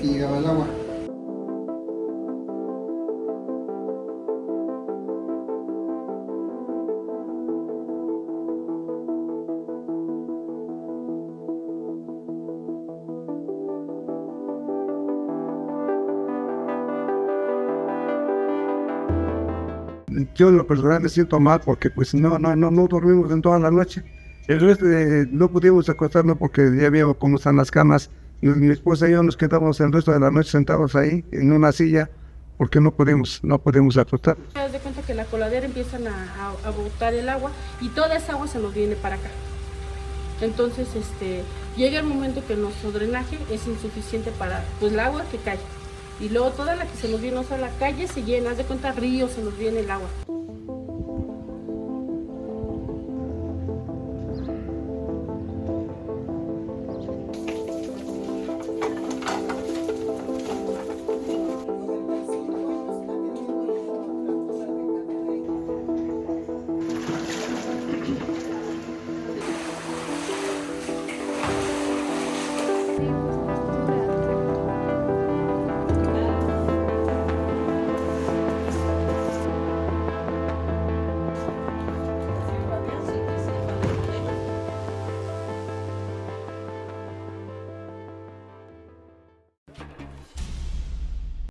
que llegaba el agua. Yo en lo personal me siento mal porque pues no dormimos en toda la noche. El resto no pudimos acostarnos porque ya vimos cómo están las camas. Mi esposa y yo nos quedamos el resto de la noche sentados ahí en una silla porque no podemos acostar. Haz de cuenta que la coladera empiezan a botar el agua y toda esa agua se nos viene para acá. Entonces llega el momento que nuestro drenaje es insuficiente para pues el agua que cae. Y luego toda la que se nos viene, o sea, la calle se llena, haz de cuenta ríos, se nos viene el agua.